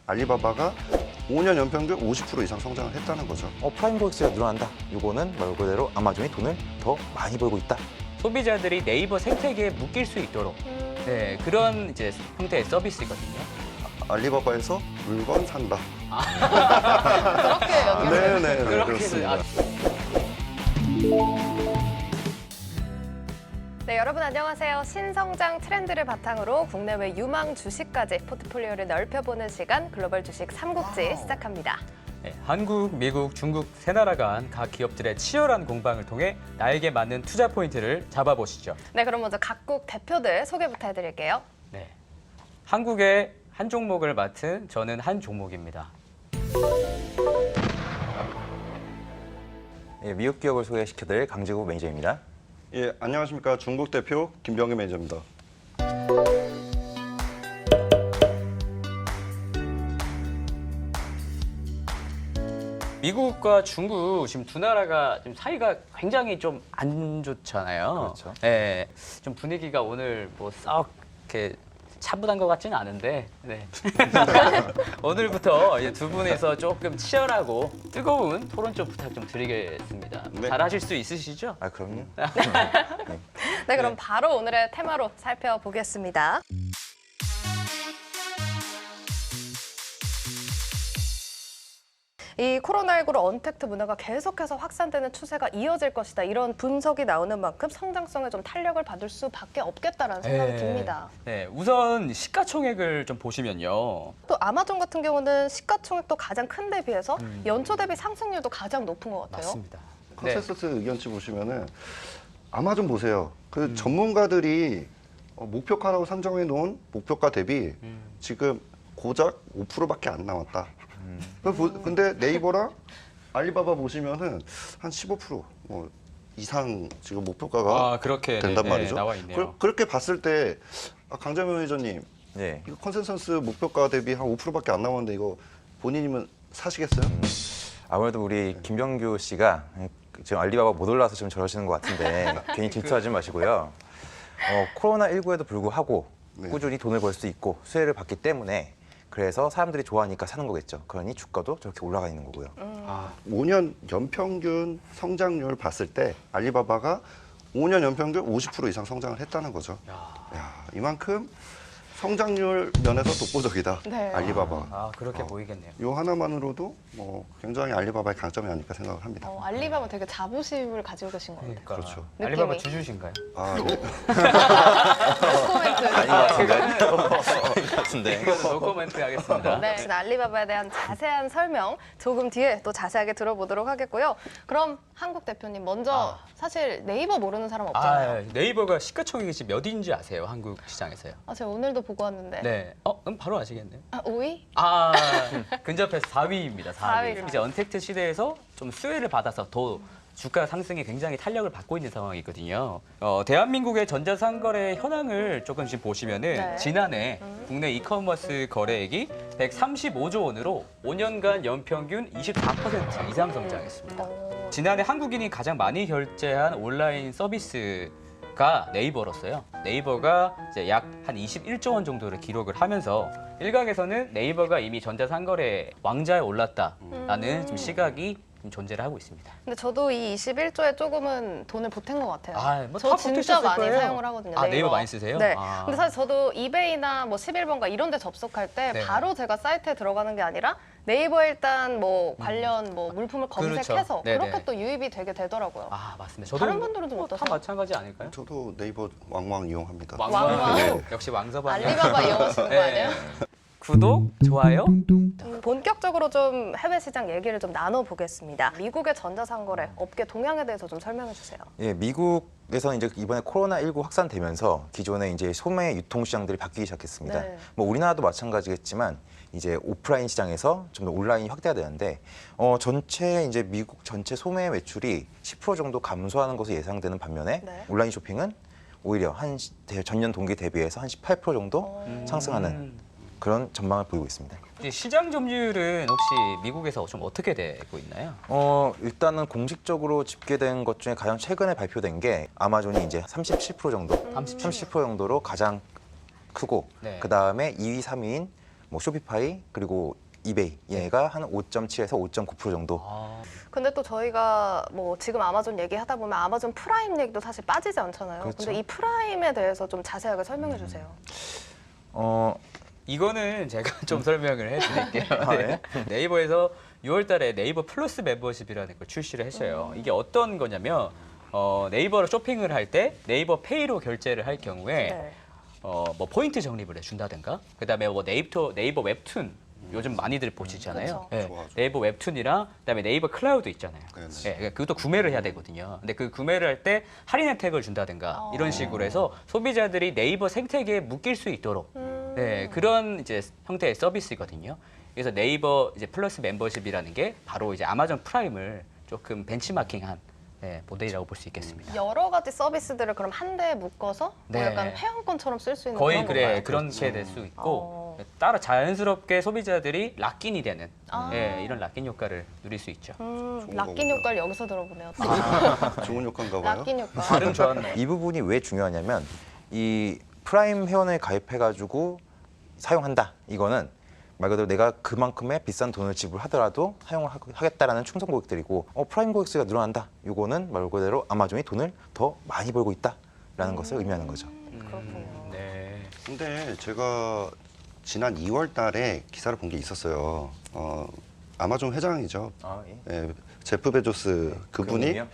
알리바바가 5년 연평균 50% 이상 성장을 했다는 거죠. 프라임 고객수가 늘어난다. 이거는 말 그대로 아마존이 돈을 더 많이 벌고 있다. 소비자들이 네이버 생태계에 묶일 수 있도록 네, 그런 이제 형태의 서비스거든요. 알리바바에서 물건 산다. 그렇게 연결돼요. 네네, 그렇게 그렇습니다. 네, 여러분 안녕하세요. 신성장 트렌드를 바탕으로 국내외 유망 주식까지 포트폴리오를 넓혀보는 시간 글로벌 주식 삼국지 시작합니다. 네, 한국, 미국, 중국 세 나라 간 각 기업들의 치열한 공방을 통해 나에게 맞는 투자 포인트를 잡아보시죠. 네, 그럼 먼저 각국 대표들 소개부터 해드릴게요. 네, 한국의 한 종목을 맡은 저는 한 종목입니다. 미국 기업을 소개시켜드릴 강지구 매니저입니다. 예, 안녕하십니까. 중국 대표 김병기 매니저입니다. 미국과 중국 지금 두 나라가 지금 사이가 굉장히 좀 안 좋잖아요. 그렇죠. 네, 좀 분위기가 오늘 뭐 썩 이렇게 차분한 것 같지는 않은데, 네. 오늘부터 이제 두 분에서 조금 치열하고 뜨거운 토론 좀 부탁 좀 드리겠습니다. 네. 잘하실 수 있으시죠? 그럼요. 네, 그럼 바로 오늘의 테마로 살펴보겠습니다. 이 코로나19로 언택트 문화가 계속해서 확산되는 추세가 이어질 것이다. 이런 분석이 나오는 만큼 성장성에 좀 탄력을 받을 수밖에 없겠다라는 생각이 듭니다. 네, 우선 시가총액을 좀 보시면요. 또 아마존 같은 경우는 시가총액도 가장 큰 데 비해서 연초 대비 상승률도 가장 높은 것 같아요. 맞습니다. 컨센서스 의견치 보시면은 아마존 보세요. 그 전문가들이 목표가라고 산정해 놓은 목표가 대비 지금 고작 5%밖에 안 나왔다. 근데 네이버랑 알리바바 보시면은 한 15% 이상 지금 목표가가 그렇게 된단 네, 말이죠. 나와 있네요. 그렇게 봤을 때 강재명 회장님 네. 이거 컨센서스 목표가 대비 한 5%밖에 안 나왔는데 이거 본인이면 사시겠어요? 아무래도 우리 김병규 씨가 지금 알리바바 못 올라서 좀 저러시는 것 같은데 괜히 질투하지 마시고요. 코로나19에도 불구하고 네. 꾸준히 돈을 벌 수 있고 수혜를 받기 때문에 그래서 사람들이 좋아하니까 사는 거겠죠. 그러니 주가도 저렇게 올라가 있는 거고요. 5년 연평균 성장률 봤을 때 알리바바가 5년 연평균 50% 이상 성장을 했다는 거죠. 야, 이만큼 성장률 면에서 독보적이다. 네. 알리바바. 그렇게 보이겠네요. 요 하나만으로도 굉장히 알리바바의 강점이 아닐까 생각을 합니다. 알리바바 되게 자부심을 가지고 계신 것 같아요. 그러니까. 그렇죠. 알리바바 느낌이. 주주신가요? 아, 네. 코멘트. 아닌 것 같은데. 이거는 노코멘트 하겠습니다. 네, 알리바바에 대한 자세한 설명 조금 뒤에 또 자세하게 들어보도록 하겠고요. 그럼 한국 대표님 먼저 사실 네이버 모르는 사람 없잖아요. 네이버가 시가총액이 지금 몇인지 아세요? 한국 시장에서요? 제가 오늘도 보고 왔는데 네. 그럼 바로 아시겠네요. 5위? 근접해서 4위입니다. 4위. 4위를. 이제 언택트 시대에서 좀 수혜를 받아서 더 주가 상승에 굉장히 탄력을 받고 있는 상황이거든요. 대한민국의 전자상거래 현황을 조금씩 보시면은 네. 지난해 국내 이커머스 거래액이 135조 원으로 5년간 연평균 24% 이상 성장했습니다. 지난해 한국인이 가장 많이 결제한 온라인 서비스가 네이버로서요. 네이버가 이제 약 한 21조 원 정도를 기록을 하면서 일각에서는 네이버가 이미 전자상거래 왕좌에 올랐다라는 좀 시각이 좀 존재를 하고 있습니다. 근데 저도 이 21조에 조금은 돈을 보탠 것 같아요. 뭐 저 다 진짜 보태셨을 많이 거예요. 사용을 하거든요. 네이버 많이 쓰세요? 네. 근데 사실 저도 이베이나 뭐 11번가 이런 데 접속할 때 네. 바로 제가 사이트에 들어가는 게 아니라 네이버에 일단 뭐 관련 뭐 물품을 검색해서 그렇죠. 네네. 그렇게 또 유입이 되게 되더라고요. 맞습니다. 저도 다른 분들은 좀 다 어떠세요? 마찬가지 아닐까요? 저도 네이버 왕왕 이용합니다. 왕왕. 네. 역시 왕서방. 알리바바 이용하시는 거 아니에요? 구독, 좋아요. 본격적으로 좀 해외 시장 얘기를 좀 나눠보겠습니다. 미국의 전자상거래 업계 동향에 대해서 좀 설명해 주세요. 예, 미국에서는 이제 이번에 코로나19 확산되면서 기존의 이제 소매 유통 시장들이 바뀌기 시작했습니다. 네. 뭐 우리나라도 마찬가지겠지만 이제 오프라인 시장에서 좀 더 온라인이 확대가 되는데 전체 이제 미국 전체 소매 매출이 10% 정도 감소하는 것으로 예상되는 반면에 네. 온라인 쇼핑은 오히려 전년 동기 대비해서 한 18% 정도 상승하는 그런 전망을 보이고 있습니다. 시장 점유율은 혹시 미국에서 좀 어떻게 되고 있나요? 일단은 공식적으로 집계된 것 중에 가장 최근에 발표된 게 아마존이 이제 37% 정도, 30% 정도로 가장 크고 네. 그 다음에 2위, 3위인 뭐 쇼피파이 그리고 이베이 얘가 한 5.7에서 5.9% 정도. 근데 또 저희가 뭐 지금 아마존 얘기하다 보면 아마존 프라임 얘기도 사실 빠지지 않잖아요. 그렇죠. 근데 이 프라임에 대해서 좀 자세하게 설명해 주세요. 이거는 제가 좀 설명을 해드릴게요. 네. 네이버에서 6월달에 네이버 플러스 멤버십이라는 걸 출시를 했어요. 이게 어떤 거냐면 네이버로 쇼핑을 할 때 네이버 페이로 결제를 할 경우에 네. 뭐 포인트 적립을 해준다든가, 그다음에 뭐 네이버 웹툰 요즘 많이들 보시잖아요. 그쵸. 네, 좋아. 네이버 웹툰이랑 그다음에 네이버 클라우드 있잖아요. 네네. 네, 그것도 구매를 해야 되거든요. 근데 그 구매를 할 때 할인 혜택을 준다든가 이런 식으로 해서 소비자들이 네이버 생태계에 묶일 수 있도록 네, 그런 이제 형태의 서비스거든요. 그래서 네이버 이제 플러스 멤버십이라는 게 바로 이제 아마존 프라임을 조금 벤치마킹한 네, 모델이라고 볼 수 있겠습니다. 여러 가지 서비스들을 그럼 한 대에 묶어서 뭐 네. 약간 회원권처럼 쓸 수 있는 거의 그런 건가요? 그렇게 될 수 있고 어. 따라 자연스럽게 소비자들이 락인이 되는 아. 이런 락인 효과를 누릴 수 있죠. 좋은 락인 거구나. 효과를 여기서 들어보네요. 좋은 효과인가 봐요. 락인 효과. 발음 좋았네. 이 부분이 왜 중요하냐면 이 프라임 회원에 가입해가지고 사용한다. 이거는 말 그대로 내가 그만큼의 비싼 돈을 지불하더라도 사용을 하겠다라는 충성 고객들이고 프라임 고객수가 늘어난다. 이거는 말 그대로 아마존이 돈을 더 많이 벌고 있다라는 것을 의미하는 거죠. 그렇군요. 네. 근데 제가 지난 2월 달에 기사를 본 게 있었어요. 아마존 회장이죠. 예, 제프 베조스 그분이 그분이요?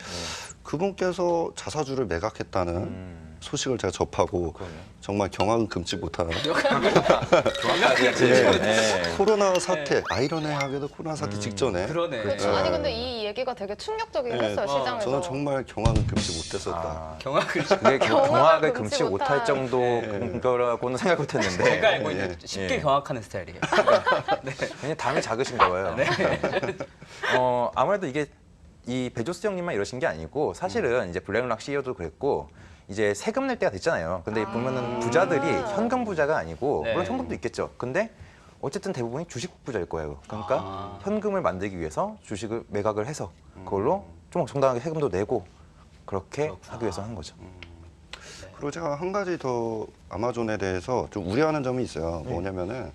그분께서 자사주를 매각했다는 소식을 제가 접하고 그럼요. 정말 경악은 금치 못하는 네. 코로나 사태, 아이러니하게도 코로나 사태 직전에 그러네. 그렇죠. 네. 아니 근데 이 얘기가 되게 충격적이긴 네, 했어요 시장에서. 저는 정말 경악은 금치 못했었다. 아, 경악을 근데 경악을 경악을 금치 금치 못할 못한- 정도라고는 생각 못했는데 제가 알고 예. 있는 쉽게 예. 경악하는 스타일이에요. 그냥 담이 작으신가 봐요. 아무래도 이게 이 베조스 형님만 이러신 게 아니고 사실은 이제 블랙락 CEO도 그랬고 이제 세금 낼 때가 됐잖아요. 근데 보면은 부자들이 현금 부자가 아니고 네. 물론 현금도 있겠죠. 근데 어쨌든 대부분이 주식 부자일 거예요. 그러니까 현금을 만들기 위해서 주식을 매각을 해서 그걸로 좀 정당하게 세금도 내고 그렇게 하기 위해서 하는 거죠. 그리고 제가 한 가지 더 아마존에 대해서 좀 우려하는 점이 있어요. 뭐냐면은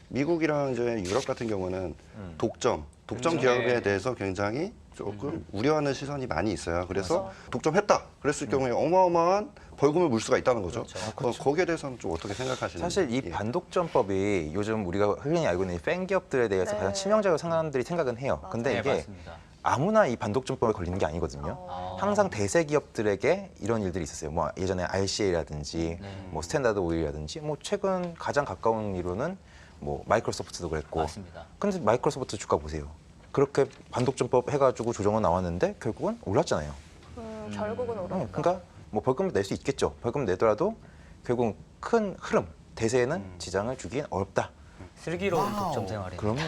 미국이랑 이제 유럽 같은 경우는 독점 그렇죠. 기업에 네. 대해서 굉장히 조금 우려하는 시선이 많이 있어요. 그래서 독점했다 그랬을 경우에 어마어마한 벌금을 물 수가 있다는 거죠. 거기에 대해서는 좀 어떻게 생각하시는지. 사실 이 예. 반독점법이 요즘 우리가 흔히 알고 있는 이 팬 기업들에 대해서 네. 가장 치명적으로 사람들이 생각은 해요. 근데 네, 이게 맞습니다. 아무나 이 반독점법에 걸리는 게 아니거든요. 항상 대세 기업들에게 이런 일들이 있었어요. 뭐 예전에 RCA라든지 뭐 스탠다드 오일이라든지 뭐 최근 가장 가까운 이로는 뭐 마이크로소프트도 그랬고. 맞습니다. 근데 마이크로소프트 주가 보세요. 그렇게 반독점법 해가지고 조정은 나왔는데 결국은 올랐잖아요. 결국은 오르니까. 그러니까 뭐 벌금 낼 수 있겠죠. 벌금 내더라도 결국 큰 흐름 대세에는 지장을 주기엔 어렵다. 슬기로운 독점 생활이. 그럼요.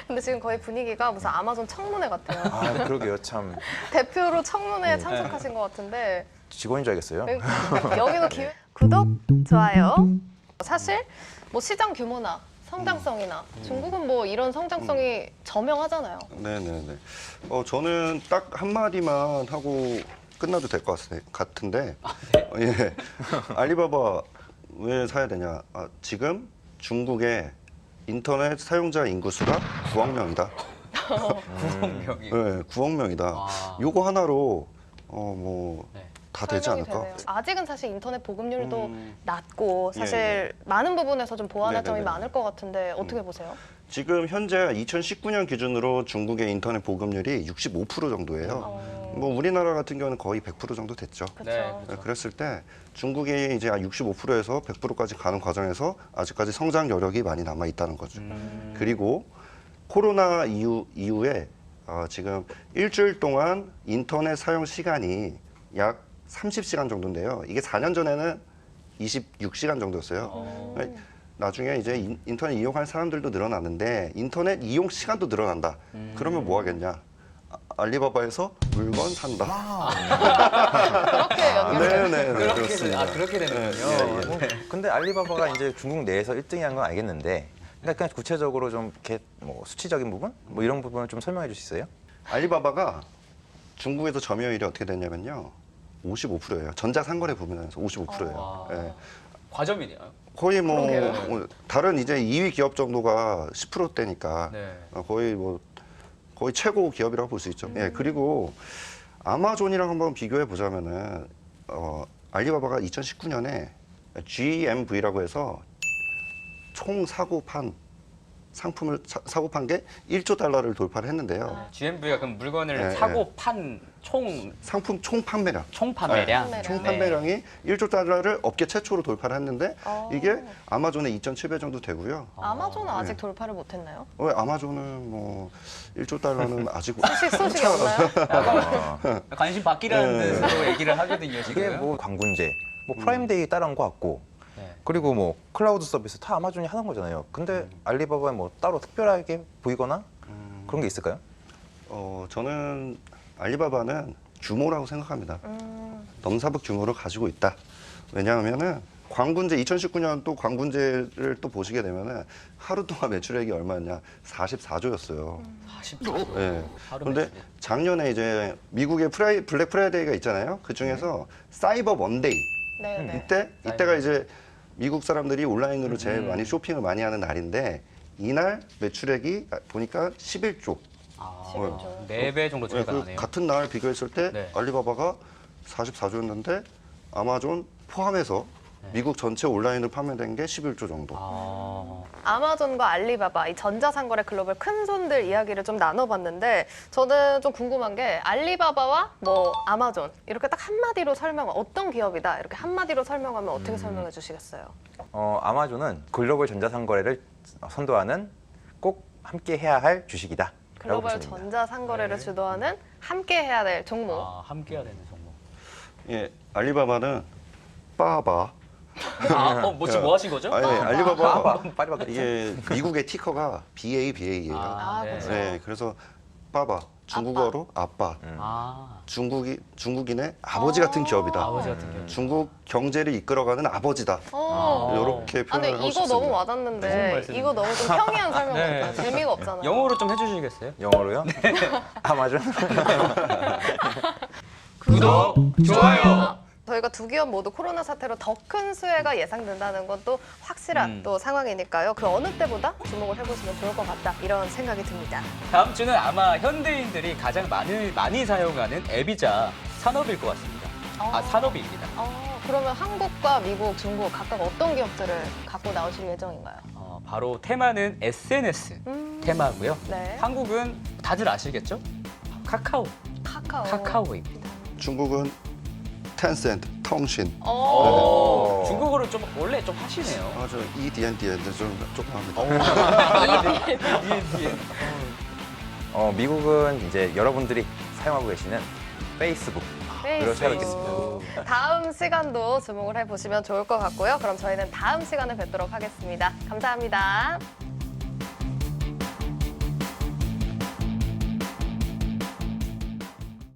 근데 지금 거의 분위기가 무슨 아마존 청문회 같아요. 아 그러게요. 참 대표로 청문회에 참석하신 것 같은데 직원인 줄 알겠어요. 여기도 기회. 구독, 좋아요. 사실 뭐 시장 규모나 성장성이나 중국은 뭐 이런 성장성이 저명하잖아요. 네네네. 저는 딱 한마디만 하고 끝나도 될 것 같은데. 예. 알리바바 왜 사야 되냐. 지금 중국의 인터넷 사용자 인구수가 9억 명이다. 9명이. 네, 9억 명이다. 아. 요거 하나로 뭐 네. 다 되지 설명이 않을까? 되네요. 아직은 사실 인터넷 보급률도 음. 낮고 사실 예, 많은 부분에서 좀 보완할 점이 네네네. 많을 것 같은데 어떻게 보세요? 지금 현재 2019년 기준으로 중국의 인터넷 보급률이 65% 정도예요. 뭐 우리나라 같은 경우는 거의 100% 정도 됐죠. 그렇죠. 네, 네, 그랬을 때 중국이 이제 65%에서 100%까지 가는 과정에서 아직까지 성장 여력이 많이 남아 있다는 거죠. 그리고 코로나 이후에 지금 일주일 동안 인터넷 사용 시간이 약 30시간 정도인데요. 이게 4년 전에는 26시간 정도였어요. 나중에 이제 인터넷 이용하는 사람들도 늘어났는데 인터넷 이용 시간도 늘어난다. 그러면 뭐 하겠냐? 알리바바에서 물건 산다. 그렇게 연결돼요. 네네, 그렇습니다. 그렇게 되는군요. 뭐, 근데 알리바바가 이제 중국 내에서 1등이한 건 알겠는데 그냥 구체적으로 좀 이렇게 뭐 수치적인 부분 뭐 이런 부분을 좀 설명해 주실 수 있어요? 알리바바가 중국에서 점유율이 어떻게 됐냐면요. 55%예요. 전자상거래 부분에서 55%예요. 와. 예. 과점이네요. 거의 뭐 그러게요. 다른 이제 2위 기업 정도가 10%대니까 네. 거의 최고 기업이라고 볼 수 있죠. 예, 그리고 아마존이랑 한번 비교해 보자면은 알리바바가 2019년에 GMV라고 해서 총 상품을 사고 판 게 1조 달러를 돌파를 했는데요. GMV가 그럼 물건을 네, 사고 판 총 상품 총 판매량. 판매량. 네. 총 판매량이 1조 달러를 업계 최초로 돌파를 했는데 이게 아마존의 2.7배 정도 되고요. 아마존은 아직 돌파를 못했나요? 왜 아마존은 뭐 1조 달러는 아직 소식이 없나요? 관심 받기라는 네. 뜻으로 얘기를 하거든요, 지금. 이게 뭐 광군제, 뭐 프라임데이 따라한 것 같고, 네. 그리고 뭐 클라우드 서비스 다 아마존이 하는 거잖아요. 근데 알리바바에 뭐 따로 특별하게 보이거나 그런 게 있을까요? 저는 알리바바는 규모라고 생각합니다. 넘사벽 규모를 가지고 있다. 왜냐하면은 광군제 2019년 또 광군제를 또 보시게 되면은 하루 동안 매출액이 얼마였냐? 44조였어요. 40조. 예. 하루 그런데 매출이. 작년에 이제 미국의 블랙 프라이데이가 있잖아요. 그 중에서 사이버 먼데이. 네. 이때가 이제 미국 사람들이 온라인으로 제일 많이 쇼핑을 많이 하는 날인데 이날 매출액이 보니까 11조. 아, 11조. 4배 정도 차이가 그 나네요. 같은 날 비교했을 때 네. 알리바바가 44조였는데 아마존 포함해서 미국 전체 온라인으로 판매된 게 11조 정도. 아, 아마존과 알리바바, 이 전자상거래 글로벌 큰손들 이야기를 좀 나눠봤는데 저는 좀 궁금한 게 알리바바와 뭐 아마존 이렇게 딱 한마디로 어떤 기업이다 이렇게 한마디로 설명하면 어떻게 설명해 주시겠어요? 아마존은 글로벌 전자상거래를 선도하는 꼭 함께 해야 할 주식이다. 라고 글로벌 보시면 됩니다. 전자상거래를 네. 주도하는 함께 해야 될 종목. 함께 해야 되는 종목. 예, 알리바바는 빠바. 지금 뭐 하신 거죠? 아니, 알리바바 빠르바 이게 미국의 티커가 BABA예요. 아, 네. 그렇죠. 네, 그래서 빠바 중국어로 아빠. 아, 중국인의 아버지 같은 기업이다. 아버지 같은 경우. 중국 경제를 이끌어가는 아버지다. 이렇게 아, 근데 표현을 하고 이거 싶습니다. 너무 무슨 와닿는데 말씀인지. 이거 너무 좀 평이한 설명 네. 같아요. 재미가 없잖아요. 영어로 좀 해주시겠어요? 영어로요? 아마존? 구독, 좋아요. 저희가 두 기업 모두 코로나 사태로 더 큰 수혜가 예상된다는 건 또 확실한 또 상황이니까요. 그 어느 때보다 주목을 해보시면 좋을 것 같다 이런 생각이 듭니다. 다음 주는 아마 현대인들이 가장 많이 사용하는 앱이자 산업일 것 같습니다. 산업입니다. 그러면 한국과 미국, 중국 각각 어떤 기업들을 갖고 나오실 예정인가요? 바로 테마는 SNS 테마고요. 네. 한국은 다들 아시겠죠? 카카오입니다. 중국은 텐센트, 통신. 중국어를 좀 원래 좀 하시네요. 저 EDND인데 조금 합니다. 미국은 이제 여러분들이 사용하고 계시는 페이스북. 그렇게 하겠습니다. 다음 시간도 주목을 해보시면 좋을 것 같고요. 그럼 저희는 다음 시간에 뵙도록 하겠습니다. 감사합니다.